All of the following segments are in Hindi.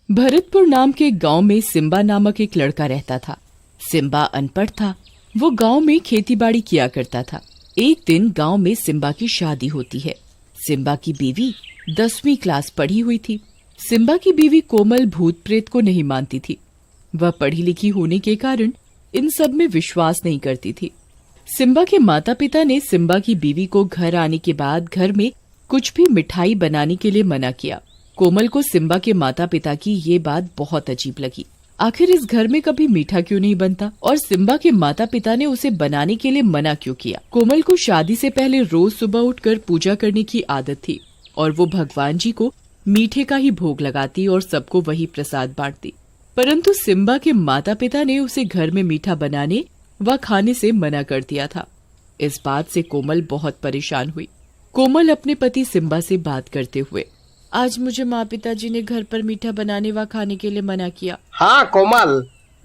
भरतपुर नाम के गांव में सिम्बा नामक एक लड़का रहता था। सिम्बा अनपढ़ था। वो गांव में खेतीबाड़ी किया करता था। एक दिन गांव में सिम्बा की शादी होती है। सिम्बा की बीवी 10वीं क्लास पढ़ी हुई थी। सिम्बा की बीवी कोमल भूत प्रेत को नहीं मानती थी। वह पढ़ी लिखी होने के कारण इन सब में विश्वास नहीं करती थी। सिम्बा के माता पिता ने सिम्बा की बीवी को घर आने के बाद घर में कुछ भी मिठाई बनाने के लिए मना किया। कोमल को सिम्बा के माता पिता की ये बात बहुत अजीब लगी। आखिर इस घर में कभी मीठा क्यों नहीं बनता और सिम्बा के माता पिता ने उसे बनाने के लिए मना क्यों किया। कोमल को शादी से पहले रोज सुबह उठकर पूजा करने की आदत थी और वो भगवान जी को मीठे का ही भोग लगाती और सबको वही प्रसाद बांटती। परंतु सिम्बा के माता पिता ने उसे घर में मीठा बनाने व खाने से मना कर दिया था। इस बात से कोमल बहुत परेशान हुई। कोमल अपने पति सिम्बा से बात करते हुए, आज मुझे माँ पिताजी ने घर पर मीठा बनाने व खाने के लिए मना किया। हाँ कोमल,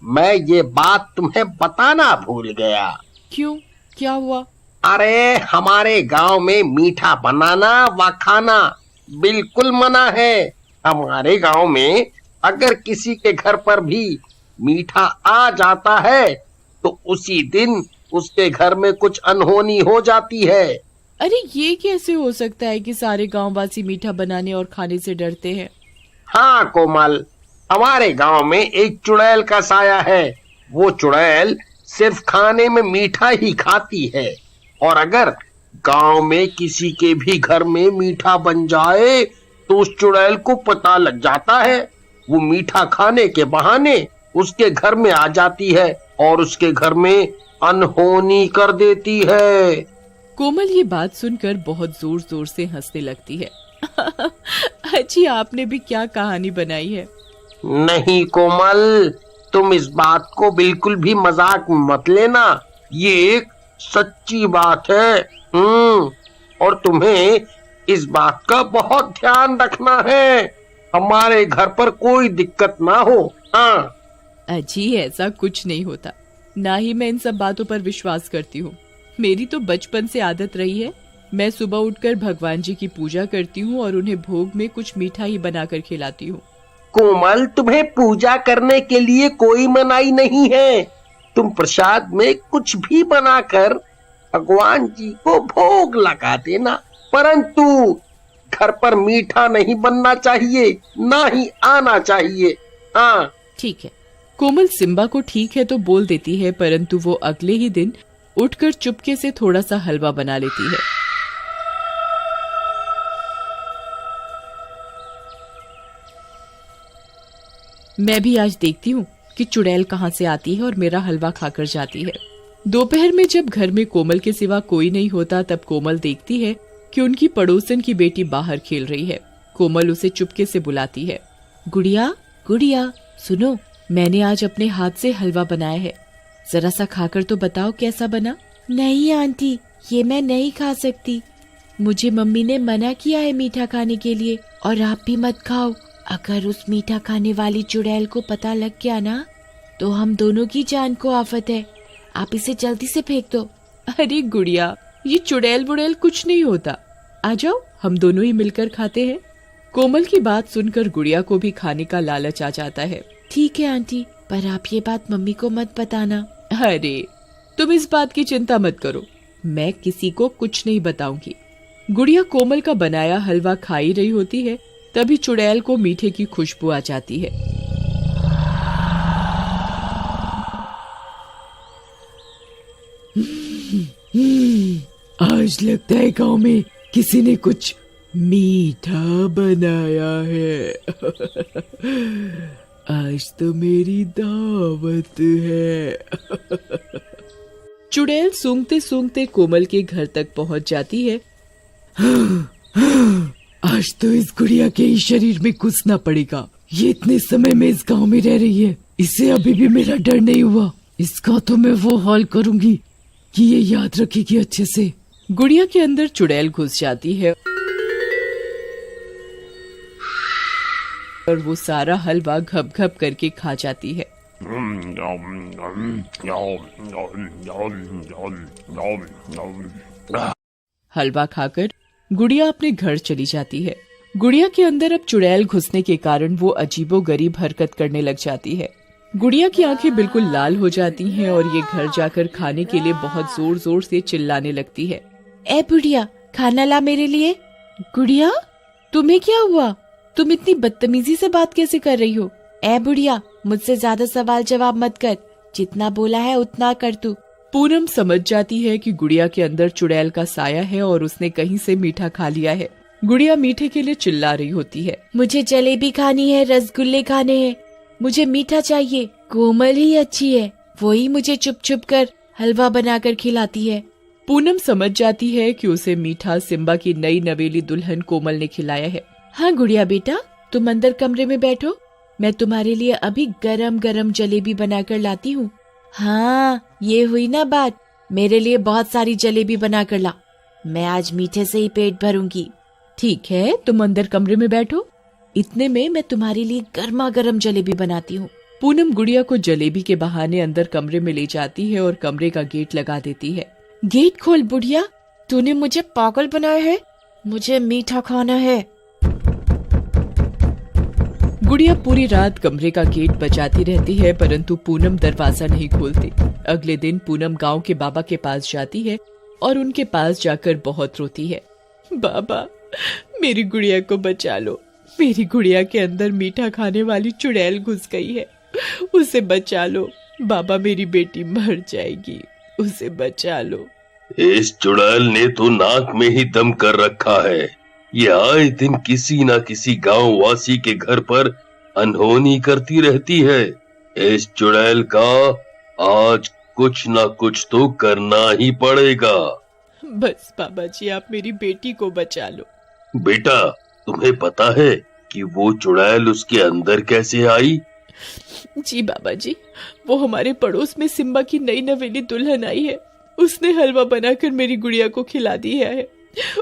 मैं ये बात तुम्हें बताना भूल गया। क्यों, क्या हुआ? अरे हमारे गांव में मीठा बनाना व खाना बिल्कुल मना है। हमारे गांव में अगर किसी के घर पर भी मीठा आ जाता है तो उसी दिन उसके घर में कुछ अनहोनी हो जाती है। अरे ये कैसे हो सकता है कि सारे गांववासी मीठा बनाने और खाने से डरते हैं? हाँ कोमल, हमारे गांव में एक चुड़ैल का साया है। वो चुड़ैल सिर्फ खाने में मीठा ही खाती है और अगर गांव में किसी के भी घर में मीठा बन जाए तो उस चुड़ैल को पता लग जाता है। वो मीठा खाने के बहाने उसके घर में आ जाती है और उसके घर में अनहोनी कर देती है। कोमल ये बात सुनकर बहुत जोर जोर से हंसने लगती है। अच्छी, आपने भी क्या कहानी बनाई है। नहीं कोमल, तुम इस बात को बिल्कुल भी मजाक मत लेना। ये एक सच्ची बात है। और तुम्हें इस बात का बहुत ध्यान रखना है, हमारे घर पर कोई दिक्कत ना हो। हाँ अजी, ऐसा कुछ नहीं होता। ना ही मैं इन सब बातों पर विश्वास करती हूँ। मेरी तो बचपन से आदत रही है। मैं सुबह उठकर भगवान जी की पूजा करती हूँ और उन्हें भोग में कुछ मीठा ही बनाकर खिलाती हूँ। कोमल, तुम्हें पूजा करने के लिए कोई मनाही नहीं है। तुम प्रसाद में कुछ भी बनाकर भगवान जी को भोग लगा देना, परंतु घर पर मीठा नहीं बनना चाहिए, ना ही आना चाहिए। हाँ ठीक है। कोमल सिम्बा को ठीक है तो बोल देती है, परंतु वो अगले ही दिन उठकर चुपके से थोड़ा सा हलवा बना लेती है। मैं भी आज देखती हूँ कि चुड़ैल कहाँ से आती है और मेरा हलवा खाकर जाती है। दोपहर में जब घर में कोमल के सिवा कोई नहीं होता तब कोमल देखती है कि उनकी पड़ोसन की बेटी बाहर खेल रही है। कोमल उसे चुपके से बुलाती है, गुड़िया गुड़िया सुनो, मैंने आज अपने हाथ से हलवा बनाया है, जरा सा खाकर तो बताओ कैसा बना। नहीं आंटी, ये मैं नहीं खा सकती। मुझे मम्मी ने मना किया है मीठा खाने के लिए, और आप भी मत खाओ। अगर उस मीठा खाने वाली चुड़ैल को पता लग गया ना तो हम दोनों की जान को आफत है। आप इसे जल्दी से फेंक दो। अरे गुड़िया, ये चुड़ैल बुड़ैल कुछ नहीं होता। आ जाओ, हम दोनों ही मिलकर खाते हैं। कोमल की बात सुनकर गुड़िया को भी खाने का लालच आ जाता है। ठीक है आंटी, पर आप ये बात मम्मी को मत बताना। अरे तुम इस बात की चिंता मत करो, मैं किसी को कुछ नहीं बताऊंगी। गुड़िया कोमल का बनाया हलवा खा ही रही होती है, तभी चुड़ैल को मीठे की खुशबू आ जाती है। आज लगता है गांव में किसी ने कुछ मीठा बनाया है। आज तो मेरी दावत है। चुड़ैल सूंघते सूंघते कोमल के घर तक पहुंच जाती है। आज तो इस गुड़िया के ही शरीर में घुसना पड़ेगा। ये इतने समय में इस गांव में रह रही है, इसे अभी भी मेरा डर नहीं हुआ। इसका तो मैं वो हाल करूंगी कि ये याद रखेगी अच्छे से। गुड़िया के अंदर चुड़ैल घुस जाती है और वो सारा हलवा घप घप करके खा जाती है। हलवा खाकर गुड़िया अपने घर चली जाती है। गुड़िया के अंदर अब चुड़ैल घुसने के कारण वो अजीबोगरीब हरकत करने लग जाती है। गुड़िया की आंखें बिल्कुल लाल हो जाती हैं और ये घर जाकर खाने के लिए बहुत जोर जोर से चिल्लाने लगती है। ए बुढ़िया, खाना ला मेरे लिए। गुड़िया, तुम्हें क्या हुआ? तुम इतनी बदतमीजी से बात कैसे कर रही हो? ए बुढ़िया, मुझसे ज्यादा सवाल जवाब मत कर, जितना बोला है उतना कर तू। पूनम समझ जाती है कि गुड़िया के अंदर चुड़ैल का साया है और उसने कहीं से मीठा खा लिया है। गुड़िया मीठे के लिए चिल्ला रही होती है। मुझे जलेबी खानी है, रसगुल्ले खाने हैं, मुझे मीठा चाहिए। कोमल ही अच्छी है, वही मुझे चुप चुप कर हलवा बनाकर खिलाती है। पूनम समझ जाती है कि उसे मीठा सिम्बा की नई नवेली दुल्हन कोमल ने खिलाया है। हाँ गुड़िया बेटा, तुम अंदर कमरे में बैठो, मैं तुम्हारे लिए अभी गरम गरम जलेबी बनाकर लाती हूँ। हाँ, ये हुई ना बात, मेरे लिए बहुत सारी जलेबी बनाकर ला, मैं आज मीठे से ही पेट भरूंगी। ठीक है, तुम अंदर कमरे में बैठो, इतने में मैं तुम्हारे लिए गर्मा गर्म जलेबी बनाती हूँ। पूनम गुड़िया को जलेबी के बहाने अंदर कमरे में ले जाती है और कमरे का गेट लगा देती है। गेट खोल बुढ़िया, तूने मुझे पागल बनाया है, मुझे मीठा खाना है। गुड़िया पूरी रात कमरे का गेट बजाती रहती है, परंतु पूनम दरवाजा नहीं खोलती। अगले दिन पूनम गांव के बाबा के पास जाती है और उनके पास जाकर बहुत रोती है। बाबा, मेरी गुड़िया को बचा लो, मेरी गुड़िया के अंदर मीठा खाने वाली चुड़ैल घुस गई है, उसे बचा लो बाबा, मेरी बेटी मर जाएगी, उसे बचा लो। इस चुड़ैल ने तो नाक में ही दम कर रखा है, ये आए दिन किसी न किसी गांव वासी के घर पर अनहोनी करती रहती है। इस चुड़ैल का आज कुछ न कुछ तो करना ही पड़ेगा। बस बाबा जी, आप मेरी बेटी को बचा लो। बेटा, तुम्हें पता है कि वो चुड़ैल उसके अंदर कैसे आई? जी बाबा जी, वो हमारे पड़ोस में सिम्बा की नई नवेली दुल्हन आई है, उसने हलवा बनाकर मेरी गुड़िया को खिला दिया है,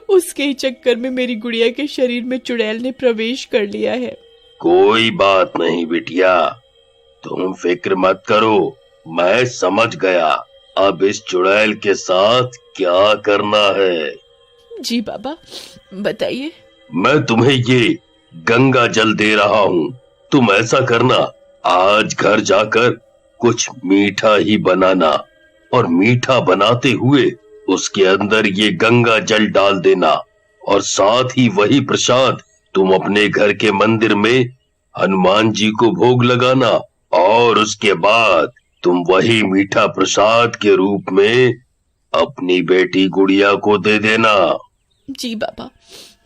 उसके ही चक्कर में मेरी गुड़िया के शरीर में चुड़ैल ने प्रवेश कर लिया है। कोई बात नहीं बिटिया, तुम फिक्र मत करो, मैं समझ गया अब इस चुड़ैल के साथ क्या करना है। जी बाबा, बताइए। मैं तुम्हें ये गंगा जल दे रहा हूँ, तुम ऐसा करना, आज घर जाकर कुछ मीठा ही बनाना और मीठा बनाते हुए उसके अंदर ये गंगा जल डाल देना और साथ ही वही प्रसाद तुम अपने घर के मंदिर में हनुमान जी को भोग लगाना और उसके बाद तुम वही मीठा प्रसाद के रूप में अपनी बेटी गुड़िया को दे देना। जी बाबा,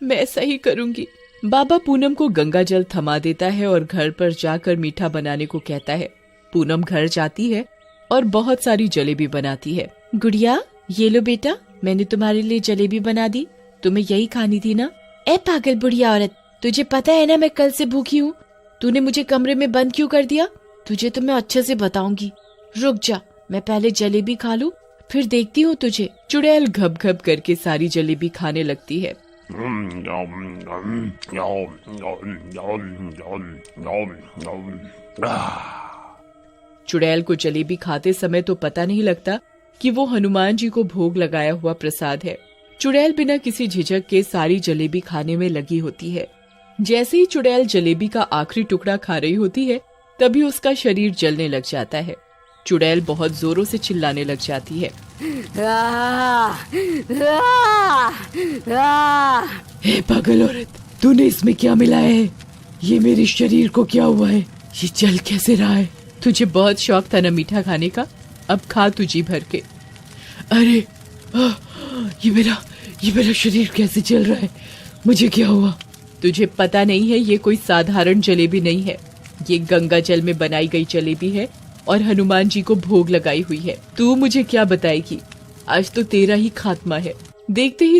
मैं ऐसा ही करूंगी। बाबा पूनम को गंगा जल थमा देता है और घर पर जाकर मीठा बनाने को कहता है। पूनम घर जाती है और बहुत सारी जलेबी बनाती है। गुड़िया, ये लो बेटा, मैंने तुम्हारे लिए जलेबी बना दी, तुम्हें यही खानी थी ना? ए पागल बुढ़िया औरत, तुझे पता है ना मैं कल से भूखी हूँ, तूने मुझे कमरे में बंद क्यों कर दिया? तुझे तो मैं अच्छे से बताऊंगी, रुक जा, मैं पहले जलेबी खा लूं, फिर देखती हूँ तुझे। चुड़ैल घप घप करके सारी जलेबी खाने लगती है। चुड़ैल को जलेबी खाते समय तो पता नहीं लगता कि वो हनुमान जी को भोग लगाया हुआ प्रसाद है। चुड़ैल बिना किसी झिझक के सारी जलेबी खाने में लगी होती है। जैसे ही चुड़ैल जलेबी का आखिरी टुकड़ा खा रही होती है, तभी उसका शरीर जलने लग जाता है। चुड़ैल बहुत जोरों से चिल्लाने लग जाती है। हे पागल औरत, तूने इसमें क्या मिलाया है? ये मेरे शरीर को क्या हुआ है? ये जल कैसे रहा है? तुझे बहुत शौक था ना मीठा खाने का, अब खा तू जी भर के। अरे ये मेरा शरीर कैसे जल रहा है? मुझे क्या हुआ? तुझे पता नहीं है, ये कोई साधारण जलेबी नहीं है, ये गंगा जल में बनाई गई जलेबी है और हनुमान जी को भोग लगाई हुई है। तू मुझे क्या बताएगी? आज तो तेरा ही खात्मा है। देखते ही